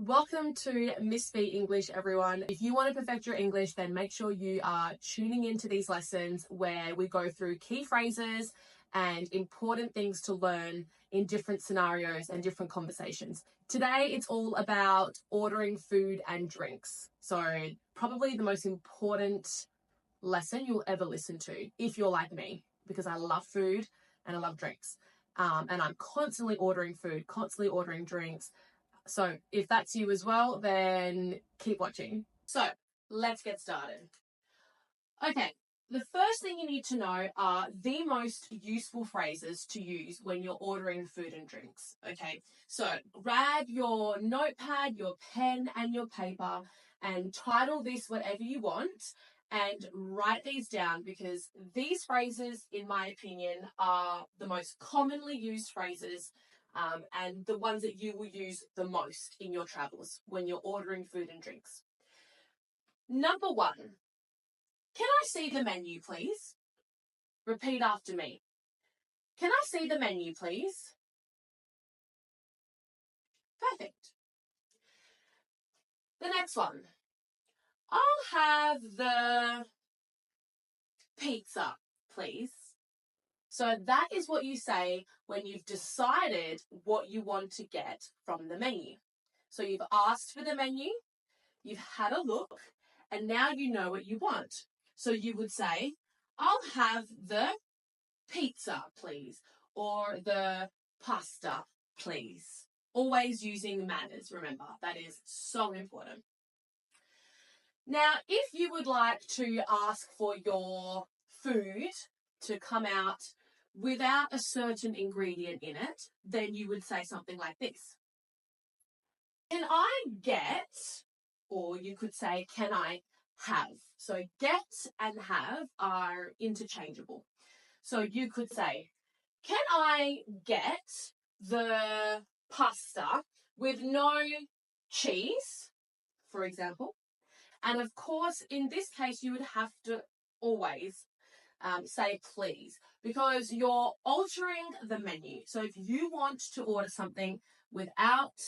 Welcome to Miss B English, everyone. If you want to perfect your English, then make sure you are tuning into these lessons where we go through key phrases and important things to learn in different scenarios and different conversations. Today, it's all about ordering food and drinks. So probably the most important lesson you'll ever listen to if you're like me, because I love food and I love drinks. And I'm constantly ordering food, constantly ordering drinks. So if that's you as well, then keep watching. So let's get started. Okay, the first thing you need to know are the most useful phrases to use when you're ordering food and drinks. Okay, so grab your notepad, your pen and your paper and title this whatever you want and write these down, because these phrases, in my opinion, are the most commonly used phrases and the ones that you will use the most in your travels when you're ordering food and drinks. Number one, can I see the menu, please? Repeat after me. Can I see the menu, please? Perfect. The next one, I'll have the pizza, please. So that is what you say when you've decided what you want to get from the menu. So you've asked for the menu, you've had a look, and now you know what you want. So you would say, I'll have the pizza, please, or the pasta, please. Always using manners, remember, that is so important. Now, if you would like to ask for your food to come out without a certain ingredient in it, then you would say something like this. Can I get, or you could say, can I have? So get and have are interchangeable. So you could say, can I get the pasta with no cheese, for example? And of course, in this case, you would have to always say please, because you're altering the menu. So if you want to order something without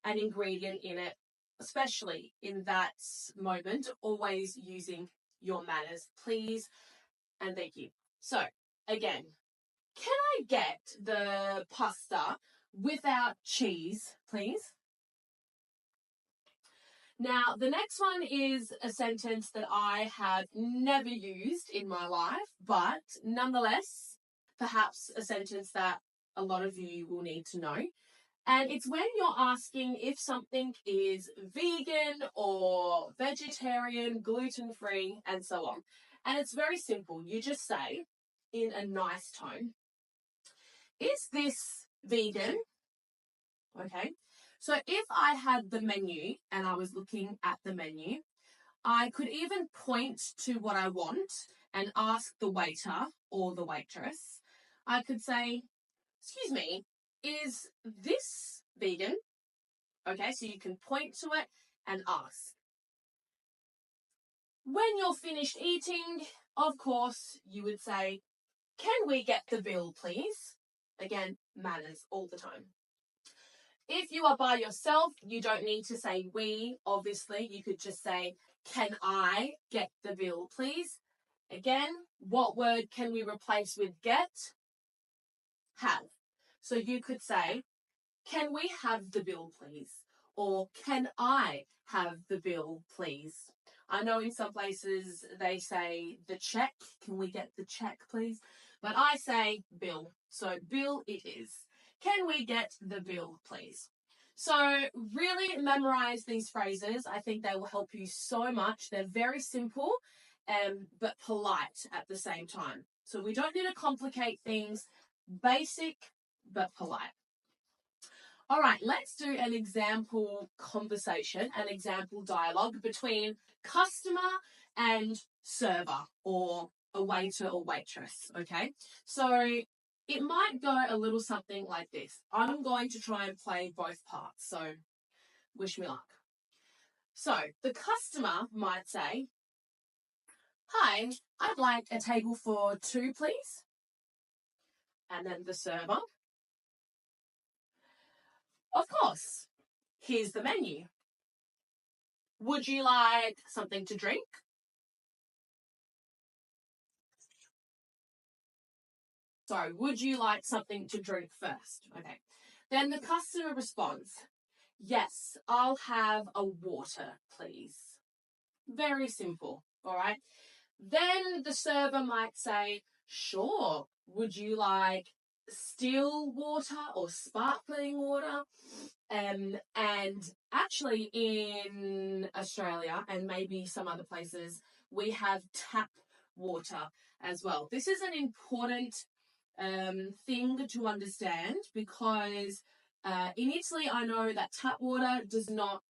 an ingredient in it, especially in that moment, always using your manners, please and thank you. So again, can I get the pasta without cheese, please? Now, the next one is a sentence that I have never used in my life, but nonetheless, perhaps a sentence that a lot of you will need to know. And it's when you're asking if something is vegan or vegetarian, gluten-free, and so on. And it's very simple. You just say, in a nice tone, is this vegan? Okay. So if I had the menu and I was looking at the menu, I could even point to what I want and ask the waiter or the waitress. I could say, excuse me, is this vegan? Okay, so you can point to it and ask. When you're finished eating, of course, you would say, can we get the bill, please? Again, manners all the time. If you are by yourself, you don't need to say we, obviously. You could just say, can I get the bill, please? Again, what word can we replace with get? Have. So you could say, can we have the bill, please? Or can I have the bill, please? I know in some places they say the check. Can we get the check, please? But I say bill. So bill it is. Can we get the bill, please? So really memorize these phrases. I think they will help you so much. They're very simple, but polite at the same time. So we don't need to complicate things. Basic, but polite. All right, let's do an example conversation, an example dialogue between customer and server, or a waiter or waitress, okay? So it might go a little something like this. I'm going to try and play both parts, so wish me luck. So the customer might say, hi, I'd like a table for two, please. And then the server, of course. Here's the menu. Would you like something to drink? Sorry, would you like something to drink first? Okay. Then the customer responds, yes, I'll have a water, please. Very simple, all right? Then the server might say, sure, would you like still water or sparkling water? And actually in Australia and maybe some other places, we have tap water as well. This is an important thing to understand because in Italy, I know that tap water does not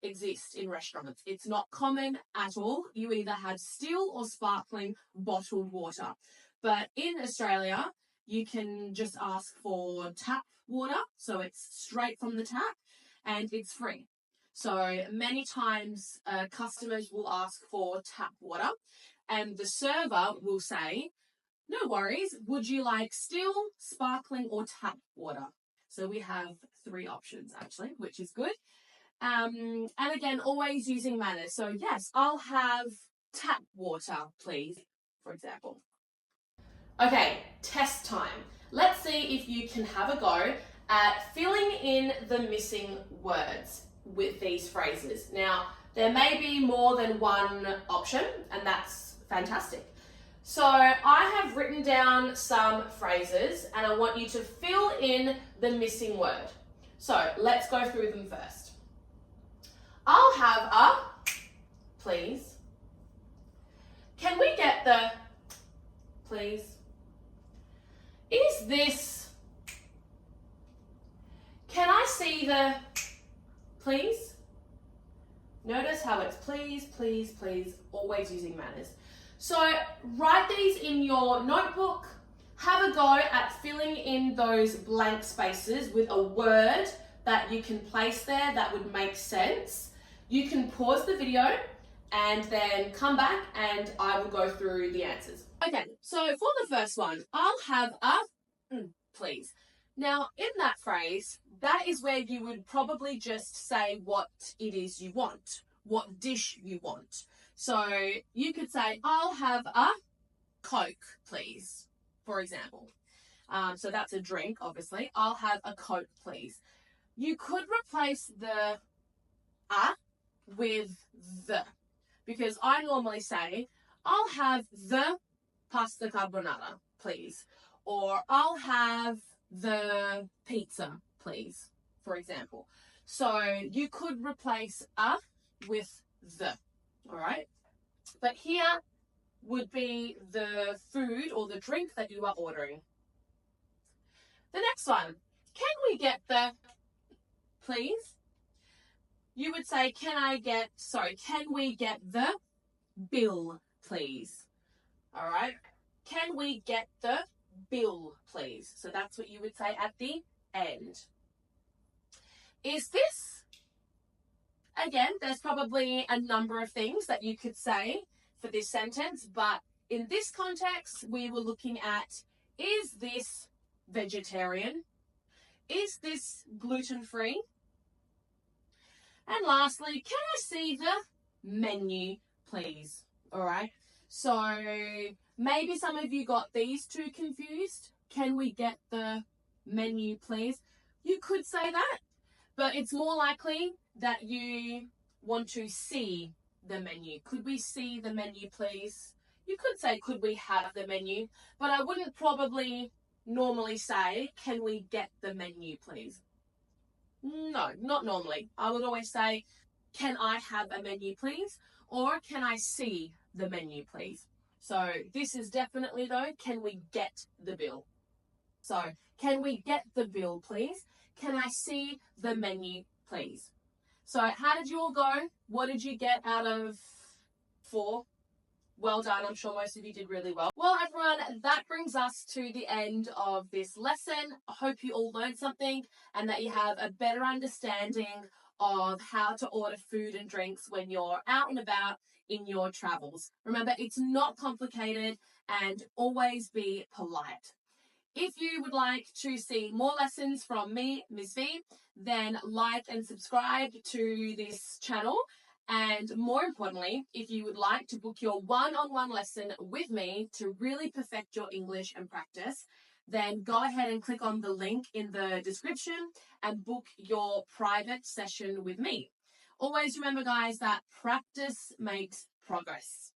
exist in restaurants. It's not common at all. You either have still or sparkling bottled water. But in Australia, you can just ask for tap water, so it's straight from the tap and it's free. So many times customers will ask for tap water and the server will say, no worries, would you like still, sparkling or tap water? So we have 3 options actually, which is good. And again, always using manners. So yes, I'll have tap water, please, for example. Okay, test time. Let's see if you can have a go at filling in the missing words with these phrases. Now, there may be more than one option, and that's fantastic. So I have written down some phrases, and I want you to fill in the missing word. So let's go through them first. I'll have a, please. Can we get the, please? Is this, can I see the, please? Notice how it's please, please, please, always using manners. So write these in your notebook. Have a go at filling in those blank spaces with a word that you can place there that would make sense. You can pause the video and then come back and I will go through the answers. Okay, so for the first one, I'll have a, please. Now, in that phrase, that is where you would probably just say what it is you want, what dish you want. So you could say, I'll have a Coke, please, for example. So that's a drink, obviously. I'll have a Coke, please. You could replace the a with the, because I normally say, I'll have the pasta carbonara, please. Or I'll have the pizza, please, for example. So you could replace a with the, all right? But here would be the food or the drink that you are ordering. The next one, can we get the, please? You would say, can we get the bill, please? All right. Can we get the bill, please? So that's what you would say at the end. Is this? Again, there's probably a number of things that you could say for this sentence, but in this context, we were looking at, is this vegetarian? Is this gluten-free? And lastly, can I see the menu, please? All right. So maybe some of you got these two confused. Can we get the menu, please? You could say that, but it's more likely that you want to see the menu. Could we see the menu, please? You could say, could we have the menu? But I wouldn't probably normally say, can we get the menu, please? No, not normally. I would always say, can I have a menu, please? Or can I see the menu, please? So this is definitely though, can we get the bill? So can we get the bill, please? Can I see the menu, please? So how did you all go? What did you get out of 4? Well done. I'm sure most of you did really well. Well, everyone, that brings us to the end of this lesson. I hope you all learned something and that you have a better understanding of how to order food and drinks when you're out and about in your travels. Remember, it's not complicated and always be polite. If you would like to see more lessons from me, Ms. V, then like and subscribe to this channel. And more importantly, if you would like to book your one-on-one lesson with me to really perfect your English and practice, then go ahead and click on the link in the description and book your private session with me. Always remember, guys, that practice makes progress.